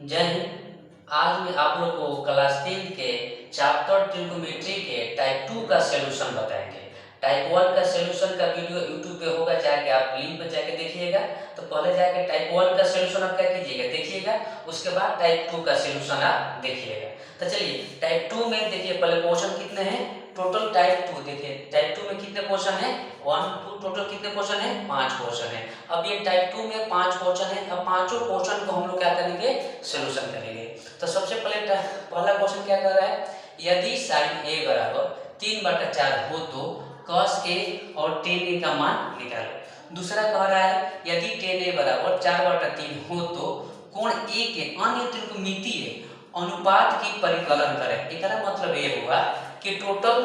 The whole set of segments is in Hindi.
जय हिंद। आज मैं आप लोग को क्लास 10 के चैप्टर ट्रिग्नोमेट्री के टाइप 2 का सॉल्यूशन बताएंगे। टाइप 1 का सॉल्यूशन का वीडियो यूट्यूब पे होगा, जाके आप लिंक पर जाके देखिएगा। तो पहले जाके टाइप 1 का सॉल्यूशन आप क्या कीजिएगा, देखिएगा, उसके बाद टाइप 2 का सॉल्यूशन आप देखिएगा। तो चलिए टाइप 2 में देखिए, पहले क्वेश्चन कितने हैं टोटल। टाइप 2 देखिए, टाइप 2 में कितने क्वेश्चन है, 1 2 टोटल कितने क्वेश्चन है, 5 क्वेश्चन है। अब ये टाइप 2 में 5 क्वेश्चन है। अब पांचों क्वेश्चन को हम लोग क्या करेंगे, सॉल्यूशन करेंगे। तो सबसे पहले पहला क्वेश्चन क्या कर रहा है, यदि साइन ए बराबर 3/4 हो तो cos a और tan a का मान निकालो। दूसरा कह रहा है यदि tan a बराबर 4/3 हो तो कोण a के अन्य त्रिकोणमितीय अनुपात की परिकलन करें। इसका मतलब ये होगा कि टोटल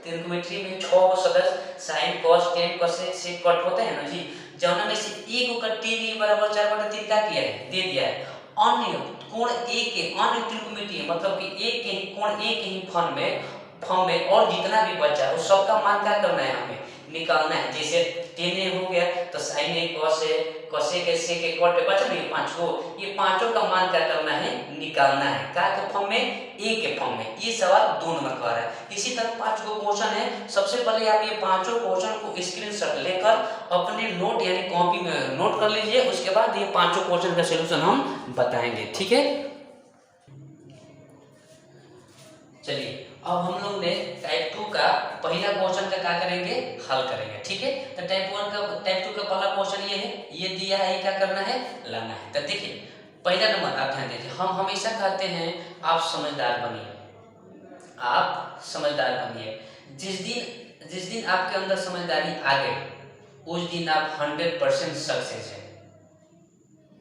त्रिकोणमिति में 6 सदस्य साइन cos tan cos से कट होते हैं ना जी, जौन में से एक को tan a बराबर 4/3 का किया है, दे दिया है। अन्य कोण ए के अन्य त्रिकोणमितीय मतलब कि एक के कोण ए के ही फॉर्म में और जितना भी बचा है उस सबका मान क्या करना है, हमें निकालना है। जैसे tan a हो गया तो sin a cos a के से के कट बचा नहीं, ये पांचों का मान क्या करना है, निकालना है। क्या के फॉर्म में, a के फॉर्म में। ये सवाल 2 नंबर का है। इसी तरह 5 गो क्वेश्चन है। सबसे पहले आप ये पांचों क्वेश्चन को स्क्रीनशॉट लेकर अपने नोट यानी कॉपी में नोट कर लीजिए। उसके बाद ये पांचों क्वेश्चन का सॉल्यूशन हम बताएंगे, ठीक है। चलिए अब हम लोग ने टाइप 2 का पहला क्वेश्चन का क्या करेंगे, हल करेंगे, ठीक है। तो टाइप 2 का पहला क्वेश्चन ये है, ये दिया है, ये क्या करना है, लाना है। तो देखिए पहला नंबर आप ध्यान दीजिए, हम हमेशा कहते हैं आप समझदार बनिए, आप समझदार बनिए। जिस दिन आपके अंदर समझदारी आ गई उस दिन आप 100% सक्सेस है,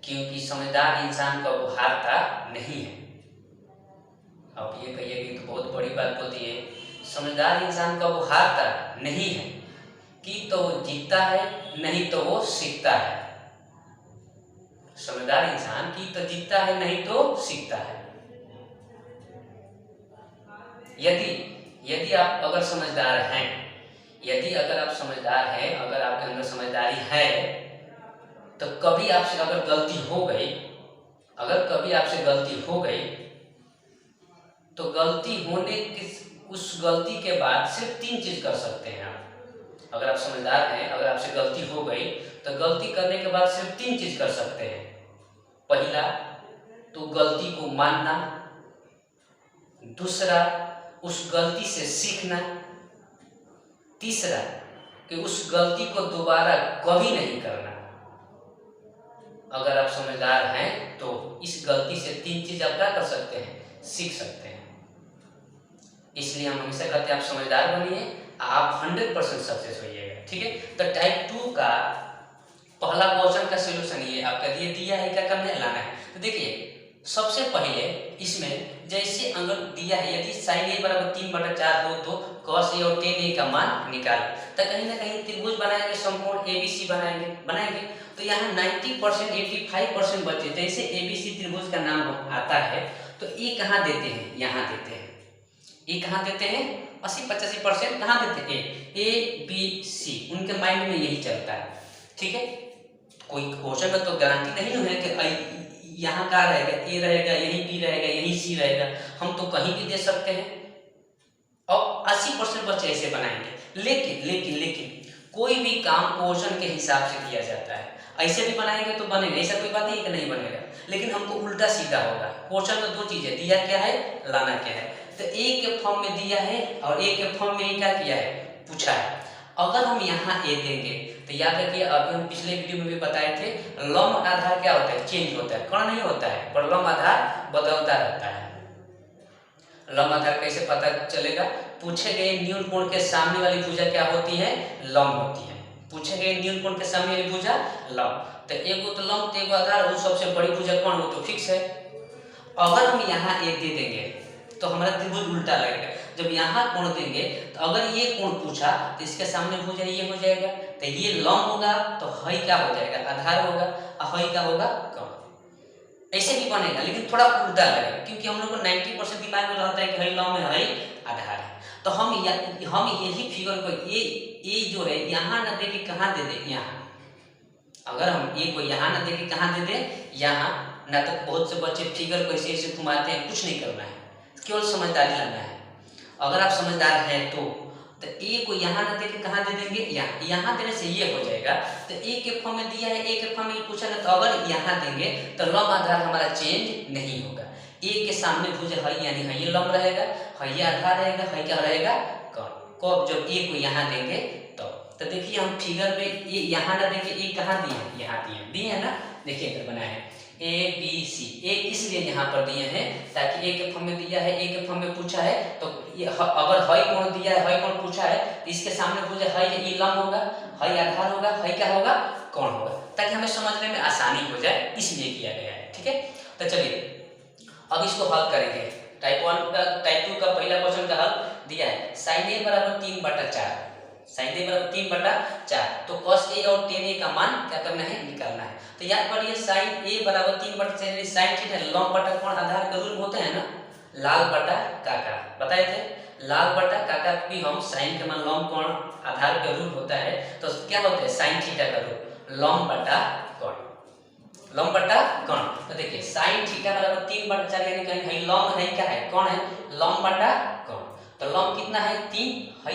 क्योंकि समझदार इंसान का वो हारता नहीं है। अब ये कहिए कि तो बहुत बड़ी बात बोलती है, समझदार इंसान का वो हारता नहीं है, कि तो वो जीतता है, नहीं तो वो सीखता है। समझदार इंसान की तो जीतता है, नहीं तो सीखता है। यदि आप अगर समझदार हैं, यदि अगर आप समझदार हैं, अगर आपके अंदर समझदारी है, तो कभी आपसे अगर गलती हो गई, अगर कभी आपसे गलती हो गई तो गलती होने की उस गलती के बाद सिर्फ 3 चीज कर सकते हैं आप। अगर आप समझदार हैं, अगर आपसे गलती हो गई तो गलती करने के बाद सिर्फ 3 चीज कर सकते हैं। पहला तो गलती को मानना, दूसरा उस गलती से सीखना, तीसरा कि उस गलती को दोबारा कभी नहीं करना। अगर आप समझदार हैं तो इस गलती से 3 चीज आप क्या कर सकते हैं, सीख सकते हैं। इसलिए हम हमेशा कहते हैं आप समझदार बनिए, आप 100% सक्सेस होइएगा, ठीक है। तो टाइप 2 का पहला क्वेश्चन का सॉल्यूशन ये आपका दिया है, क्या करना है, लाना है। तो देखिए सबसे पहले इसमें जैसे अगर दिया है यदि sin a बराबर 3/4 हो तो cos a और tan a का मान निकालें। तो कहीं ना कहीं त्रिभुज बनाएंगे, समकोण ABC बनाएंगे। तो यहाँ 90% 85% बचे। जैसे ABC त्रिभुज का नाम आता है तो ये कहाँ देते हैं, यहाँ देते हैं। ये कहाँ देते हैं, 80-85% कहाँ देते हैं, ABC। उनके माइंड में यही चलता है, ठीक है। कोई क्वेश्चन में तो गारंटी नहीं है कि यहाँ क्या रहेगा, A रहेगा, यहीं B रहेगा, यहीं C रहेगा। हम तो कहीं भी दे सकते हैं। और 80% बच्चे ऐसे बनाएंगे। लेकिन कोई भी काम क्वेश्चन के हिसाब से किया जाता है। ऐसे भी बनाएंगे तो बनेगा, ऐसा कोई बात नहीं कि नहीं बनेगा। लेकिन हमको उल्टा सीधा होगा। क्वेश्चन में 2 चीजें दिया, क्या है, लाना क्या है। तो A के फॉर्म में दिया है और A के फॉर्म में ही क्या किया है, पूछा है। अगर हम यहाँ A देंगे तो याद रखिए, अभी हम पिछले वीडियो में भी बताए थे, लंब आधार क्या होता है, चेंज होता है, कर्ण नहीं होता है, पर लंब आधार बदलता रहता है। लंब आधार कैसे पता चलेगा, पूछे गए न्यून कोण के सामने वाली भुजा क्या होती है, लंब होती है। पूछे गए न्यून कोण के सामने वाली भुजा लंब। तो एगो तो लंब, एगो आधार, वो सबसे बड़ी भुजा कौन हो तो फिक्स है। अगर हम यहाँ A दे देंगे तो हमारा त्रिभुज उल्टा लगेगा। जब यहाँ कोण देंगे तो अगर ये कोण पूछा तो इसके सामने भुजा ये हो जाएगा। तो ये लंब होगा तो हई क्या हो जाएगा, आधार होगा, और हई क्या होगा, कर्ण। ऐसे भी बनेगा लेकिन थोड़ा उल्टा लगेगा, क्योंकि हम लोग को 90% दिमाग में रहता है कि हई लंब है, हई आधार है। तो हम यही फिगर को ये जो है यहाँ न दे के कहाँ दे दे, यहाँ। अगर हम A को यहाँ न दे के कहाँ दे दे, यहाँ ना तो बहुत से बच्चे फिगर को ऐसे ऐसे घुमाते हैं, कुछ नहीं करना है, केवल समझदारी लाना है। अगर आप समझदार हैं तो ए को यहाँ ना देके कहाँ दे देंगे, यहाँ, यहाँ देने से ये हो जाएगा। तो ए के फॉर्म में दिया है, ए के फॉर्म में पूछा ना, तो अगर यहाँ देंगे तो लंब आधार हमारा चेंज नहीं होगा। ए के सामने भुज है यानी है ये लंब रहेगा, है ये आधार रहेगा, है क्या रहेगा कौन। कब जब ए को यहाँ देंगे तो देखिए हम फिगर में ये यहाँ ना देंगे, ए कहाँ दिए हैं, यहाँ दिए है ना। देखिए इधर बनाया है ए बी सी, ए इसलिए यहाँ पर दिए हैं ताकि ए के फॉर्म में दिया है, ए के फॉर्म में पूछा है तो ये अगर है कोण दिया है, है कोण पूछा है तो इसके सामने पूछा है ये लंब होगा, है आधार होगा, है क्या होगा कोण होगा, ताकि हमें समझने में आसानी हो जाए, इसलिए किया गया है। ठीक है, तो चलिए अब इसको हल करेंगे। टाइप 1 का टाइप 2 का पहला क्वेश्चन का हल दिया है sin a बराबर 3/4, sin a बराबर 3/4, तो cos a और tan a का मान क्या करना है, निकालना है। तो याद करिए sin a बराबर 3/4 sin थीटा लंब बटा कोण आधार के रूप होते हैं ना, लाल बटा काका बताए थे, लाल बटा काका भी हम sin के मान लंब कोण आधार के रूप होता है, तो क्या होता है sin थीटा का रूप लंब बटा कोण, लंब बटा कोण। तो देखिए sin थीटा बराबर 3/4 यानी कहीं है लंब है, क्या है कौन है, लंब बटा कोण। तो लंब कितना है 3, है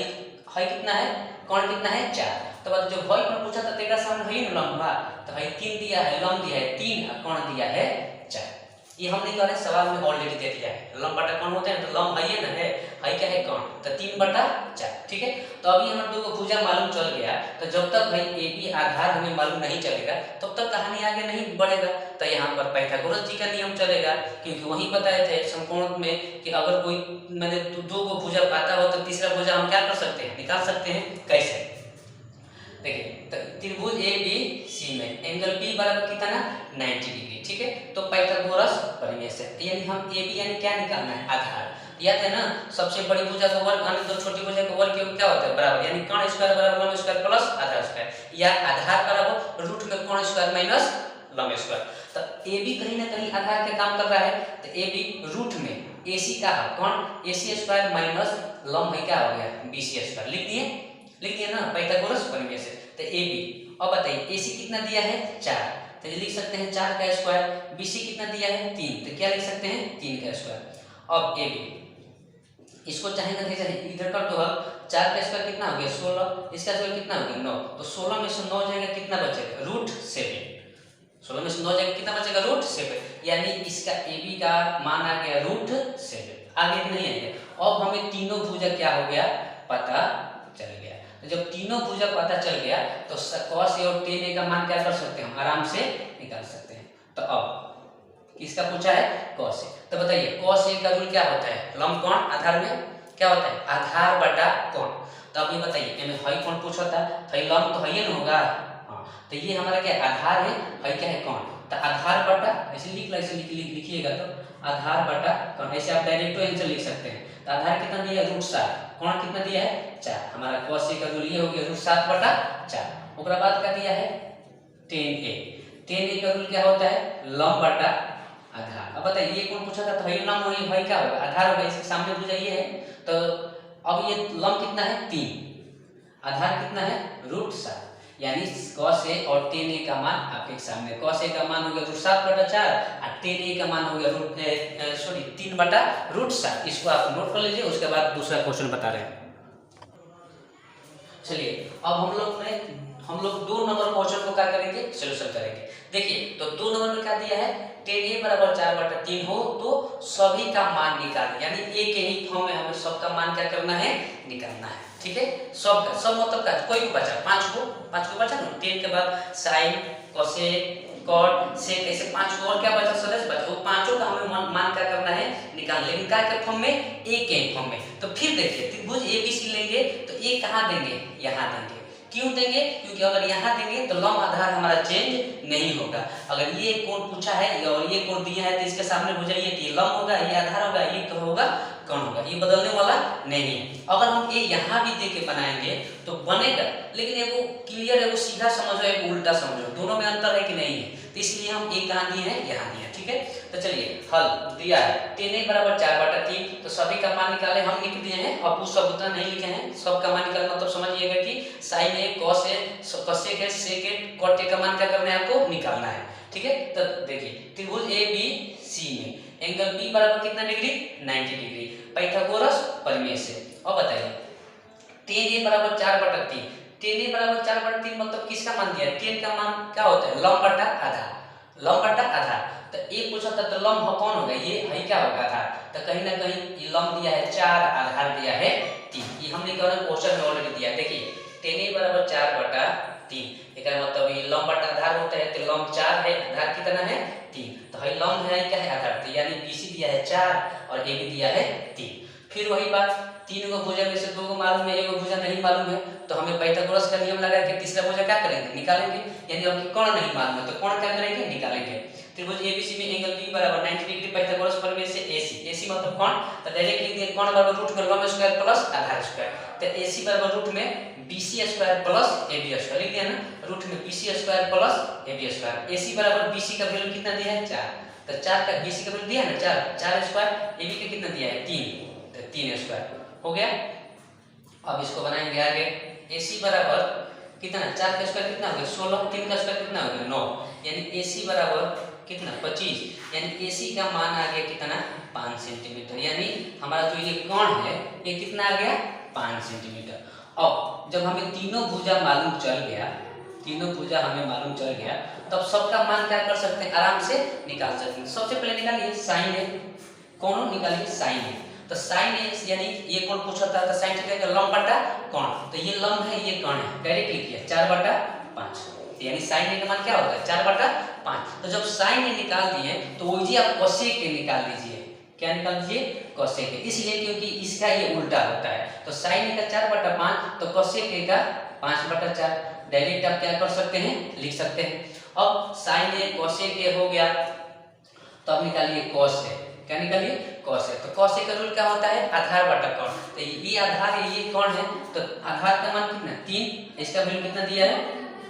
कितना है, कोण कितना है 4। तो बाद जो है कोण पूछा था तेरा सामने है ना लंब बा, तो है 3 दिया है, लंब दिया है 3 और कोण दिया है 4। ये हम नहीं कर रहे, सवाल में ऑलरेडी दे दिया है, लंब बटा कोण होते हैं तो लंब है ना है क्या है कोण, तो 3/4। ठीक है, तो अभी हमारे दो को भुजा मालूम चल गया, तो जब तक भाई ए बी आधार हमें मालूम नहीं चलेगा तब तक कहानी आगे नहीं बढ़ेगा। तो यहाँ पर पाइथागोरस जी का नियम चलेगा, क्योंकि वही बताए थे समकोण में कि अगर कोई मैंने दो को भुजा पाता हो तो तीसरा भुजा हम क्या कर सकते हैं, निकाल सकते हैं। कैसे, देखिए तो त्रिभुज ए बी सी में एंगल बी बराबर कितना 90 डिग्री। ठीक है, तो पाइथागोरस प्रमेय से यानी हम ए बी यानी क्या निकालना है, आधार। याद है ना, सबसे बड़ी भुजा का वर्ग और दो छोटी भुजा का वर्ग क्या होता है, बराबर, यानी कोण स्क्वायर बराबर लंब स्क्वायर प्लस आधार स्क्वायर, या आधार बराबर रूट में कोण स्क्वायर माइनस लंब स्क्वायर। तो ए बी कहीं ना कहीं आधार का काम कर रहा है, तो ए बी रूट में ए सी का कोण ए सी स्क्वायर माइनस लंब है क्या हो गया बी सी स्क्वायर। लिख दिए ना पाइथागोरस प्रमेय से। तो ए बी, अब बताइए ए सी कितना दिया है 4, तो लिख सकते हैं 4 का स्क्वायर, बी सी कितना दिया है 3, तो क्या लिख सकते हैं 3 का स्क्वायर। अब ए बी इसको चाहे ना कैसे इधर कर दो, अब 4 का स्क्वायर कितना हो गया 16, इसका स्क्वायर कितना हो गया 9, तो 16 में से 9 जाएगा कितना बचेगा √7, 16 में से 9 जाएगा कितना बचेगा √7, यानी इसका ए बी का मान आ गया √7, आगे नहीं आएगा। अब हमें तीनों भुजा क्या हो गया पता चल गया। तो जब तीनों भुजा पता चल गया तो cos a और tan a का मान क्या कर सकते हैं, हम आराम से निकाल सकते हैं। तो अब किसका पूछा है cos a, तो बताइए cos a का रूल क्या होता है, लंब कोण आधार में क्या होता है, आधार बटा कोण। तो अभी बताइए इनमें है कोण पूछा था, तो लंब तो है ना होगा, हाँ, तो ये हमारा क्या आधार है क्या है कोण, तो आधार बटा ऐसे लिखिएगा तो आधार बटा कोण, ऐसे आप डायरेक्ट आंसर लिख सकते हैं। तो आधार कितना दिया है √7, कोण कितना दिया है 4, हमारा cos a का रूल ये हो गया √7/4। उसके बाद क्या दिया है tan a का रूल क्या होता है लंब बटा आधार। अब बताइए ये कौन पूछा था, तो है लंब है क्या होगा आधार होगा, इसके सामने भुजा ये है, तो अब ये लंब कितना है 3, आधार कितना है √7, यानी cos a और tan a का मान आपके सामने, cos a का मान हो गया √7/4 और tan a का मान हो गया 3/√7। इसको आप नोट कर लीजिए, उसके बाद दूसरा क्वेश्चन बता रहे हैं। चलिए अब हम लोग 2 नंबर क्वेश्चन को क्या करेंगे, सोल्यूशन करेंगे। देखिए तो 2 नंबर में क्या दिया है, tan a बराबर 4/3 हो तो सभी का मान निकाल, यानी a के ही फॉर्म में हमें सबका मान क्या करना है, निकालना है। ठीक है, सब मतलब का कोई भी बचा 5 को बचा ना, 10 के बाद sin cos cot sec ऐसे 5 को और क्या बचा सदस्य बचा, वो पांचों का हमें मान क्या करना है निकाल, लेकिन क्या के फॉर्म में a के फॉर्म में। तो फिर देखिए त्रिभुज ABC लेंगे तो a कहाँ देंगे, यहाँ देंगे। क्यों देंगे, क्योंकि अगर यहाँ देंगे तो लंब आधार हमारा चेंज नहीं होगा। अगर ये कोण पूछा है और ये कोण दिया है तो इसके सामने भुजा ये लंब होगा, ये आधार होगा, ये क्या होगा कोण होगा, ये बदलने वाला नहीं है। अगर हम ये यहाँ भी दे के बनाएंगे तो बनेगा, लेकिन एगो क्लियर एगो सीधा समझो एगो उल्टा समझो, दोनों में अंतर है कि नहीं है, तो इसलिए हम एक कहाँ दिए हैं यहाँ दिए। ठीक है, तो चलिए हल दिया है tan a बराबर 4/3, तो सभी का मान निकाले हम लिख दिए हैं, अब वो सब उतना नहीं लिखे हैं, सब का मान निकालना मतलब समझिएगा कि sin a cos a sec a cot a का मान क्या करना है आपको निकालना है। ठीक है। तो देखिए त्रिभुज ए बी सी में एंगल बी बराबर कितना डिग्री 90 डिग्री, पाइथागोरस प्रमेय से। अब बताइए tan a बराबर 4/3, tan a बराबर 4/3 मतलब किसका मान दिया है, tan का मान क्या होता है लंब बटा आधार, लंब बटा आधार। तो a पूछा था तो लंब कौन होगा, ये है क्या होगा आधार, तो कहीं ना कहीं ये लंब दिया है 4, आधार दिया है 3, ये हमने क्वेश्चन में ऑलरेडी दिया है। देखिए tan a बराबर 4/3, एक मतलब ये लंब बटा आधार होता है, तो लंब 4 है, आधार कितना है 3, तो है लंब है क्या है आधार, तो यानी BC दिया है 4 और AB दिया है 3। फिर वही बात, 3 को भुजा में से 2 को मालूम है, 1 को भुजा नहीं मालूम है, तो हमें पाइथागोरस का नियम लगा के तीसरा भुजा क्या करेंगे निकालेंगे, यानी अब कोण नहीं मालूम है तो कोण क्या करेंगे निकालेंगे। त्रिभुज ABC में एंगल B बराबर 90 डिग्री, पाइथागोरस प्रमेय से AC मतलब कोण, तो डायरेक्ट लिख दिए कोण बराबर रूट में लंब स्क्वायर प्लस आधार स्क्वायर, तो AC बराबर रूट में BC square plus AB square लिख दिया ना, रूट में BC square plus AB square. AC बराबर BC का वैल्यू कितना दिया है 4, तो 4 का BC का वैल्यू दिया है ना 4 स्क्वायर, AB का कितना दिया है 3, तो 3 स्क्वायर हो गया। अब इसको बनाएंगे आगे, AC बराबर कितना 4 का स्क्वायर कितना हो गया 16, 3 का स्क्वायर कितना हो गया 9, यानी AC बराबर कितना 25, यानी AC का मान आ गया कितना 5 सेंटीमीटर, यानी हमारा जो ये कोण है ये कितना आ गया 5 सेंटीमीटर। अब जब हमें तीनों भुजा मालूम चल गया, तीनों भुजा हमें मालूम चल गया, तब सबका मान क्या कर सकते हैं आराम से निकाल सकते हैं। सबसे पहले निकालिए साइन ए, कोण निकालिए साइन ए, तो साइन ए यानी ये कोण पूछा था, तो साइन थीटा का लंब बटा कोण, तो ये लंब है ये कोण है, डायरेक्ट लिखिए 4/5, यानी साइन ए का मान क्या होता है 4/5। तो जब साइन ए निकाल दिए तो वही आप कोसेक ए निकाल लीजिए, क्या निकाल लीजिए कोसेक ए, इसलिए क्योंकि इसका ये उल्टा होता है, तो साइन ए का 4/5 तो कोसेक ए का 5/4, डायरेक्ट आप क्या कर सकते हैं लिख सकते हैं। अब साइन ए कोसेक ए हो गया, तो अब निकालिए कॉस ए, क्या निकालिए कॉस ए, तो कॉस ए का रूल क्या होता है आधार बटा कोण, तो ये आधार है ये कोण है, तो आधार का मान कितना 3, इसका वैल्यू कितना दिया है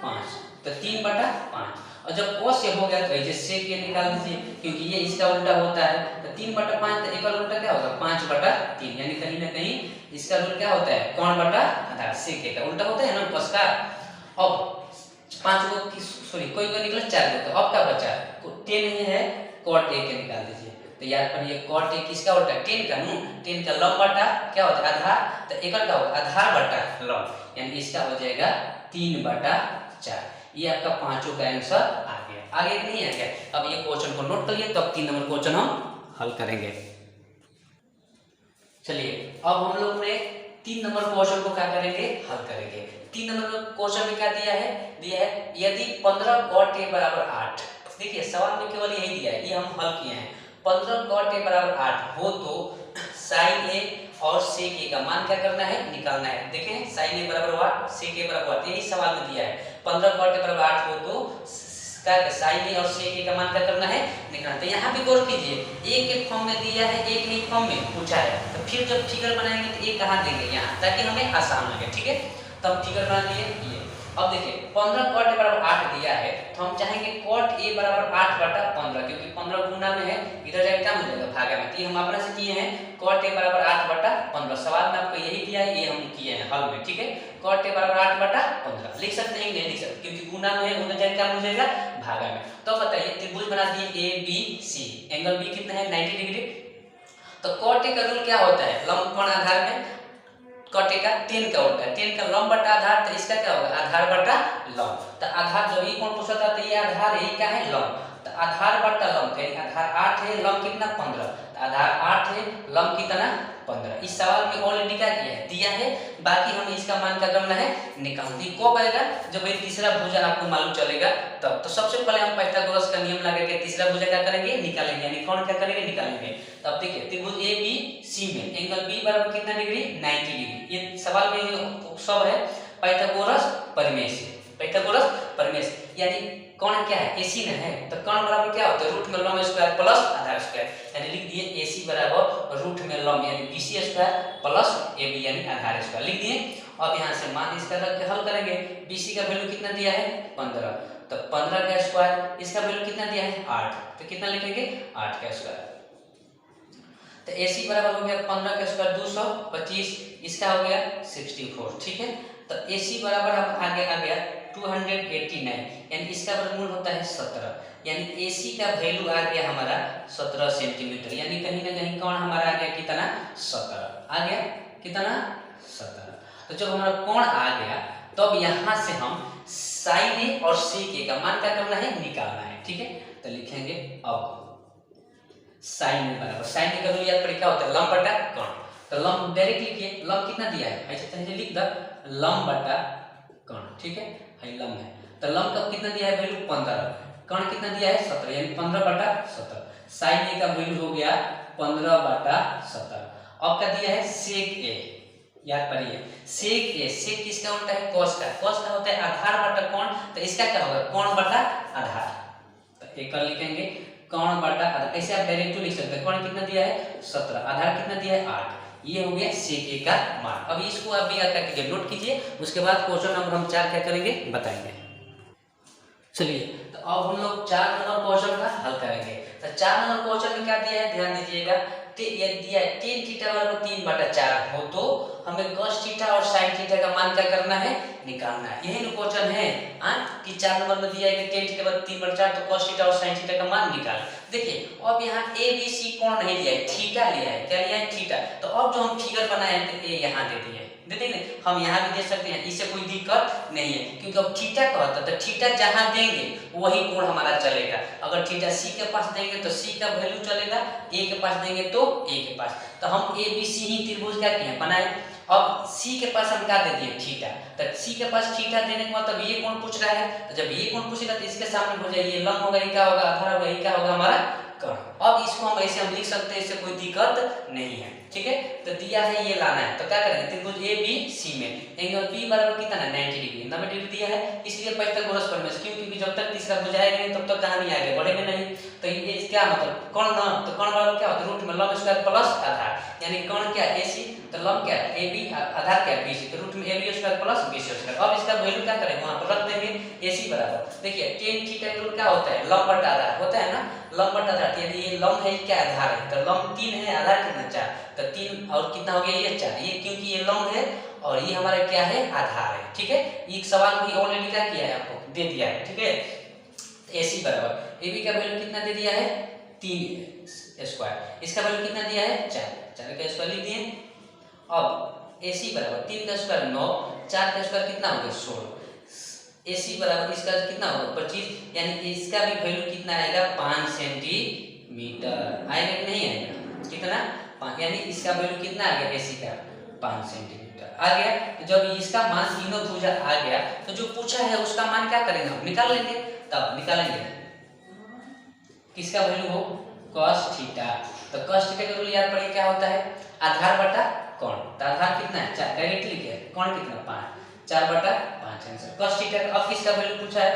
5, तो 3/5। और जब कॉस ए हो गया तो ऐसे सेक ए निकाल दीजिए, क्योंकि ये इसका उल्टा होता है, तो 3/5 तो एक और उल्टा क्या होगा 5/3, यानी कहीं ना कहीं इसका रूल क्या होता है कोण बटा आधार, सेक ए का उल्टा होता है ना कॉस का। अब 5 को सॉरी कोई निकला 4 को, तो अब क्या बचा 10 है कॉट ए के निकाल दीजिए, तो याद करिए कॉट ए किसका उल्टा 10 का, 10 का लंब बटा क्या होता है आधार, तो एक क्या होगा आधार बटा लंब, यानी इसका हो जाएगा 3/4। ये आपका पांचों का आंसर आ गया, आगे नहीं आ गया। अब ये क्वेश्चन को नोट करिए, तब 3 नंबर क्वेश्चन हम हल करेंगे। चलिए अब हम लोग ने 3 नंबर क्वेश्चन को क्या करेंगे हल करेंगे। 3 नंबर क्वेश्चन में क्या दिया है यदि 15 cot a बराबर 8, देखिए सवाल में केवल यही दिया है, ये हम हल किए हैं। 15 cot a बराबर 8 हो तो sin a और sec a का मान क्या करना है निकालना है। देखें sin a बराबर 8 sec a बराबर 8, यही सवाल में दिया है। 15 cot a बराबर 8 हो तो sin a और sec a का मान क्या करना है निकालना। तो यहाँ पे गौर कीजिए, एक के फॉर्म में दिया है, एक नहीं फॉर्म में पूछा है, तो फिर जब फिगर बनाएंगे तो ये कहाँ देंगे यहाँ, ताकि हमें आसान लगे, ठीक है। तब फिगर बना दिए ये। अब देखिए 15 cot a बराबर 8 दिया है, तो हम चाहेंगे cot a बराबर 8/15, क्योंकि 15 गुना में है, इधर जाके क्या हो जाएगा भागा में, तो ये हम अपना से किए हैं cot a बराबर 8/15। सवाल में आपको यही दिया है, ये हम किए हैं हल में, ठीक है। cot a बराबर 8/15 लिख सकते हैं नहीं लिख सकते, क्योंकि गुना में है, उधर जाके क्या हो जाएगा भागा में। तो बताइए त्रिभुज बना दिए ABC, एंगल B कितना है 90 डिग्री। तो cot a का रूल क्या होता है लंब कोण आधार में, cot a का 10 का उल्टा, 10 का लंब बटा आधार, तो इसका क्या होगा आधार बटा लंब। तो आधार जब ये कौन पूछा था, तो ये आधार यही क्या है लंब, तो आधार बटा लंब, यानी आधार 8 है लंब कितना 15, तो आधार 8 है लंब कितना 15। इस सवाल में ऑलरेडी क्या दिया है, बाकी हमें इसका मान क्या करना है निकालना है। कब आएगा जब ये तीसरा भुजा आपको मालूम चलेगा तब। तो सबसे पहले हम पाइथागोरस का नियम लगा के तीसरा भुजा क्या करेंगे निकालेंगे, यानी कौन क्या करेंगे निकालेंगे। तब देखिए त्रिभुज ABC में एंगल B बराबर कितना डिग्री 90 डिग्री, ये सवाल में सब है पाइथागोरस प्रमेय से, पाइथागोरस प्रमेय से, यानी कौन क्या है AC न है, तो कौन बराबर क्या होता है रूट में लंब स्क्वायर प्लस आधार स्क्वायर, यानी लिख दिए AC बराबर रूट में लंब यानी BC स्क्वायर प्लस AB यानी आधार स्क्वायर लिख दिए। अब यहाँ से मान इसका रख के हल करेंगे। BC का वैल्यू कितना दिया है 15, तो 15 का स्क्वायर, इसका वैल्यू कितना दिया है 8, तो कितना लिखेंगे 8 का स्क्वायर। तो AC बराबर हो गया 15 का स्क्वायर 225, इसका हो गया 64, ठीक है। तो AC बराबर अब आगे आ गया 289, यानी इसका वर्गमूल होता है 17, यानी AC का वैल्यू आ गया हमारा 17 सेंटीमीटर, यानी कहीं ना कहीं कोण हमारा आ गया कितना 17 आ गया, कितना 17। तो जब हमारा कोण आ गया तब यहाँ से हम साइन ए और सेक ए का मान क्या करना है, निकालना है, ठीक है। तो लिखेंगे अब साइन ए बराबर, साइन ए का वैल्यू याद पड़े क्या होता है, लंब बटा कोण। तो लंब डायरेक्ट लिखिए, लंब कितना दिया है, ऐसे तरह लिख दो लंब बटा कोण, ठीक है, लंब है। तो लंब का कितना दिया है वैल्यू 15, कोण कितना दिया है 17, यानी 15 बटा 17। साइन ए का वैल्यू हो गया 15 बटा 17। अब क्या दिया है सेक ए, याद पड़िए सेक ए, सेक किसका उल्टा है, कॉस का, कॉस का होता है आधार बटा कोण, तो इसका क्या होगा कोण बटा आधार। तो एक और लिखेंगे कोण बटा आधार, ऐसे आप डायरेक्ट लिख सकते हैं, कोण कितना दिया है 17, आधार कितना दिया है 8, ये हो गया सेक ए का मान। अब इसको आप भी क्या कीजिए नोट कीजिए, उसके बाद क्वेश्चन नंबर हम 4 क्या करेंगे बताएंगे। चलिए तो अब हम लोग 4 नंबर क्वेश्चन का हल करेंगे। तो 4 नंबर क्वेश्चन में क्या दिया है ध्यान दीजिएगा, ये दिया है tan थीटा बराबर 3/4 हो तो हमें cos थीटा और sin थीटा का मान क्या करना है, निकालना है। यही क्वेश्चन है कि 4 नंबर में दिया है कि tan थीटा बराबर 3/4 तो cos थीटा और sin थीटा का मान निकाल। देखिए अब यहाँ ए बी सी कोण नहीं लिया है, थीटा लिया है, क्या लिया है थीटा। तो अब जो हम फिगर बनाए हैं तो ए यहाँ दे दिए, देते हैं हम यहाँ भी दे सकते हैं, इससे कोई दिक्कत नहीं है, क्योंकि अब थीटा का होता है तो थीटा जहाँ देंगे वही कोण हमारा चलेगा। अगर थीटा सी के पास देंगे तो सी का वैल्यू चलेगा, ए के पास देंगे तो ए के पास। तो हम ए बी सी ही त्रिभुज क्या किए बनाए। अब सी के पास हम क्या दे दिए थीटा, तो सी के पास थीटा देने के मतलब ये कोण पूछ रहा है, तो जब ये कोण पूछेगा तो इसके सामने हो जाए ये लंब होगा, ये क्या होगा आधार होगा, ये क्या होगा हमारा कोण। अब इसको हम ऐसे हम लिख सकते हैं, इससे कोई दिक्कत नहीं है, ठीक है। तो दिया है ये लाना है, तो क्या करेंगे त्रिभुज ए बी सी में एंगल बी बराबर कितना है 90 डिग्री, 90 डिग्री दिया है, इसलिए पैरेलल परस्पर में क्यों, क्योंकि जब तक तीसरा भुज आएगा नहीं तब तक कहानी आगे बढ़ेगा नहीं। तो ये क्या मतलब कोण ना, तो कोण बराबर क्या होता है रूट में लंब स्क्वायर प्लस आधार, यानी कोण क्या AC तो लंब क्या ए बी, आधार क्या BC, तो रूट में AB square plus BC square. अब इसका वैल्यू क्या करेंगे वहां पर रख देंगे AC बराबर, देखिए tan थीटा का रूट क्या होता है लंब बटा आधार होता है ना, लंब बटा आधार, यानी ये लंब है क्या आधार है, तो लंब 3 है आधार कितना 4, तो 3 और कितना हो गया ये 4, ये क्योंकि ये लंब है और ये हमारा क्या है आधार है, ठीक है। एक सवाल भी ऑलरेडी क्या किया है आपको दे दिया है, ठीक है। AC बराबर AB का वैल्यू कितना दे दिया है 3 स्क्वायर, इसका वैल्यू कितना दिया है 4 का स्क्वायर लिख दिए। अब AC बराबर 3 का स्क्वायर 9, 4 का स्क्वायर कितना हो गया 16, AC बराबर इसका कितना होगा 25, यानी इसका भी वैल्यू कितना आएगा 5 सेंटीमीटर आएगा कि नहीं आएगा, कितना 5, यानी इसका वैल्यू कितना आ गया AC का 5 सेंटीमीटर आ गया। तो जब इसका मान तीनों भुजा आ गया तो जो पूछा है उसका मान क्या करेंगे हम निकाल लेंगे, तब निकालेंगे किसका वैल्यू हो cos थीटा। तो cos थीटा का वैल्यू याद पड़े क्या होता है आधार बटा कोण, तो आधार कितना है 4, डायरेक्ट लिखे कोण कितना 5, 4/5 आंसर cos थीटा। अब किसका वैल्यू पूछा है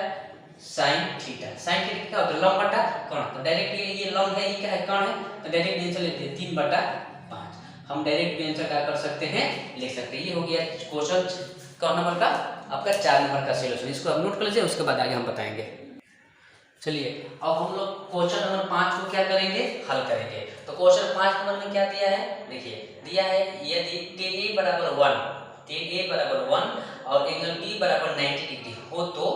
sin थीटा, sin थीटा क्या होता है लंब बटा कोण, तो डायरेक्टली ये लंब है ये क्या है कोण है, तो डायरेक्ट आंसर लेते हैं 3/5, हम डायरेक्ट आंसर क्या कर सकते हैं लिख सकते हैं। ये हो गया क्वेश्चन कौन नंबर का आपका 4 नंबर का सॉल्यूशन, इसको आप नोट कर लीजिए, उसके बाद आगे हम बताएंगे। चलिए अब हम लोग क्वेश्चन नंबर 5 को क्या करेंगे हल करेंगे। तो क्वेश्चन 5 नंबर में क्या दिया है, देखिए दिया है यदि tan A बराबर 1, tan A बराबर 1 और एंगल B बराबर 90 डिग्री हो तो,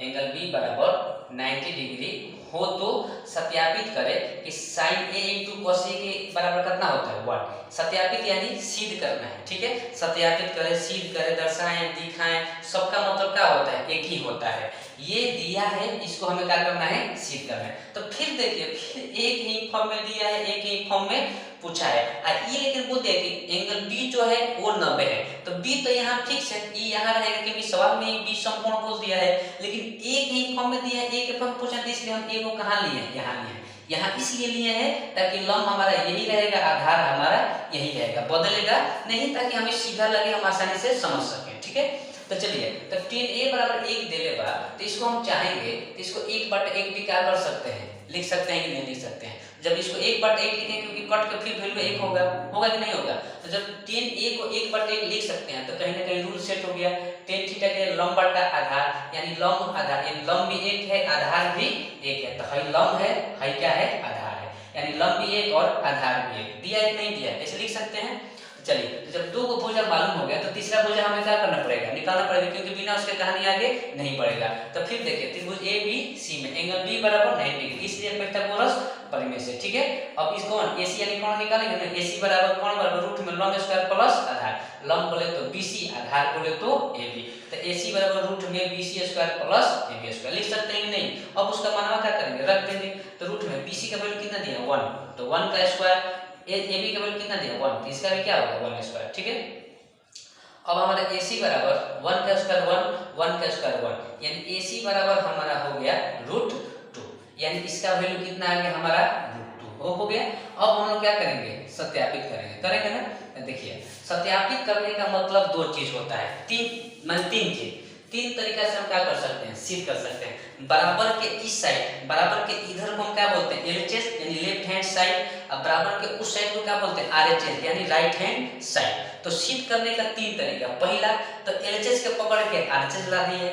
एंगल B बराबर 90 डिग्री हो तो सत्यापित करें कि sin A into cos A के बराबर कितना होता है 1। सत्यापित यानी सिद्ध करना है, ठीक है, सत्यापित करें सिद्ध करें दर्शाएं दिखाएं, सबका मतलब क्या होता है एक ही होता है। ये दिया है इसको हमें क्या करना है सिद्ध करना है। तो फिर देखिए फिर एक ही फॉर्म में दिया है, एक ही फॉर्म में पूछा है, और ये लेकिन बोलते हैं कि एंगल B जो है वो 90 है, तो B तो यहाँ फिक्स है, ये यहाँ रहेगा क्योंकि सवाल में B संपूर्ण बोल दिया है, लेकिन एक ही फॉर्म में दिया है, एक फॉर्म पूछा है, इसलिए हम A को कहाँ लिए हैं यहाँ लिए हैं, यहाँ इसलिए लिए हैं ताकि लंब हमारा यही रहेगा, आधार हमारा यही रहेगा, बदलेगा नहीं, ताकि हमें सीधा लगे हम आसानी से समझ सकें, ठीक है। तो चलिए तो tan A बराबर 1 दे लेगा, तो इसको हम चाहेंगे तो इसको 1/1 भी क्या कर सकते हैं लिख सकते हैं कि नहीं लिख सकते हैं। जब इसको 1/1 लिखें क्योंकि कट के फिर वैल्यू 1 होगा, होगा कि नहीं होगा, तो जब tan A को 1/1 लिख सकते हैं तो कहीं ना कहीं रूल सेट हो गया, tan थीटा के लंब बटा आधार, यानी लंब आधार, यानी लंब भी 1 है आधार भी 1 है, तो है लंब है क्या है आधार है, यानी लंब भी 1 और आधार भी 1 दिया है नहीं दिया, ऐसे लिख सकते हैं। चलिए, तो जब दो को भुजा मालूम हो गया तो तीसरा भुजा हमें क्या करना पड़ेगा, निकालना पड़ेगा, क्योंकि बिना उसके कहानी आगे नहीं बढ़ेगा। तो फिर देखिए त्रिभुज ए बी सी में एंगल बी बराबर 90 डिग्री, इसलिए पाइथागोरस प्रमेय से, ठीक है। अब इस कौन एसी यानी कौन निकालेंगे ना, एसी बराबर कौन बराबर रूट में लंब स्क्वायर प्लस आधार, लंब बोले तो बीसी, आधार बोले तो एबी, तो एसी बराबर रूट में BC square plus AB square लिख सकते हैं नहीं। अब उसका मानवा क्या करेंगे, रख देंगे, तो रूट में बीसी का वैल्यू कितना दिया 1, तो 1 का स्क्वायर, एबी का वैल्यू कितना दिया 1, तो इसका भी क्या होगा 1 स्क्वायर, ठीक है। अब हमारा AC बराबर 1 का स्क्वायर 1 का स्क्वायर 1, यानी AC बराबर हमारा हो गया √2, यानी इसका वैल्यू कितना आ गया हमारा √2 हो गया। अब हम लोग क्या करेंगे, सत्यापित करेंगे ना। देखिए सत्यापित करने का मतलब दो चीज होता है, तीन चीज, तीन तरीका से हम क्या कर सकते हैं, सिद्ध कर सकते हैं। बराबर के इस साइड, बराबर के इधर को हम क्या बोलते हैं LHS यानी लेफ्ट हैंड साइड, और बराबर के उस साइड को क्या बोलते हैं RHS यानी राइट हैंड साइड। तो सिद्ध करने का तीन तरीका, पहला तो LHS को पकड़ के RHS ला दिए,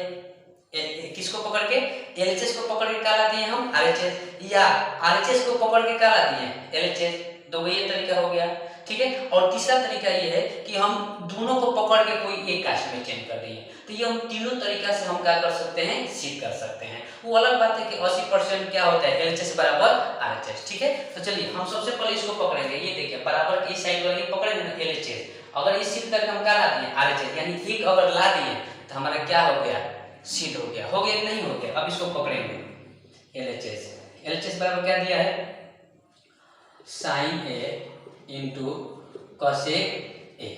किसको पकड़ के LHS को पकड़ के क्या ला दिए हम RHS, या RHS को पकड़ के क्या ला दिए LHS, दो ये तरीका हो गया, ठीक है। और तीसरा तरीका ये है कि हम दोनों को पकड़ के कोई एक कास्ट में चेंज कर दिए। तो ये हम तीनों तरीका से हम क्या कर सकते हैं, सिद्ध कर सकते हैं। वो अलग बात है कि 80% क्या होता है LHS बराबर RHS, ठीक है। तो चलिए हम सबसे पहले इसको पकड़ेंगे, ये देखिए बराबर की साइड वाली पकड़ेंगे ना LHS, अगर इस सिद्ध करके हम क्या ला दिए RHS, यानी एक अगर ला दिए तो हमारा क्या हो गया, सिद्ध हो गया कि नहीं हो गया। अब इसको पकड़ेंगे LHS बराबर क्या दिया है, sin A into cosec A।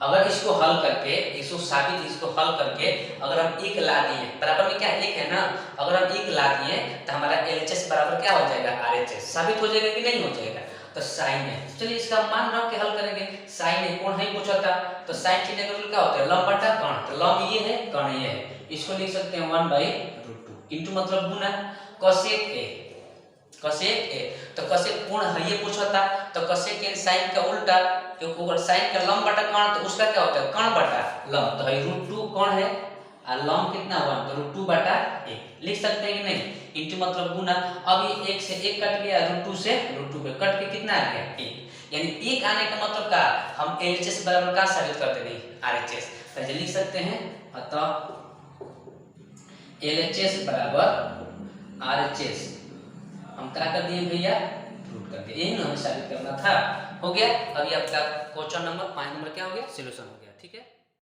अगर इसको हल करके, इसको साबित, इसको हल करके अगर हम एक ला दिए, बराबर में क्या एक है ना, अगर हम एक ला दिए तो हमारा LHS बराबर क्या हो जाएगा RHS, साबित हो जाएगा कि नहीं हो जाएगा। तो sin है, चलिए इसका मान रख के हल करेंगे। sin है कौन है पूछा था, तो sin थीटा का क्या होता है लंब बटा कर्ण, तो लंब ये है कर्ण ये है, इसको लिख सकते हैं 1/√2 इंटू मतलब गुना cosec A, तो cosec कोण है ये पूछा था, तो cosec यानी sin का उल्टा, क्योंकि अगर sin का लंब बटा कर्ण तो उसका क्या होता है कर्ण बटा लंब, तो है √2 कर्ण है और लंब कितना 1, तो √2/1 लिख सकते हैं कि नहीं, इंटू मतलब गुना। अब ये 1 से 1 कट गया, √2 से √2 पे कट के कितना आ गया 1, यानी 1 आने का मतलब क्या, हम LHS बराबर का साबित करते नहीं RHS, तो लिख सकते हैं अतः LHS बराबर RHS हम क्या कर दिए भैया, प्रूव कर दिए, यही ना हमें साबित करना था, हो गया। अभी आपका क्वेश्चन नंबर 5 नंबर क्या हो गया, सॉल्यूशन हो गया, ठीक है।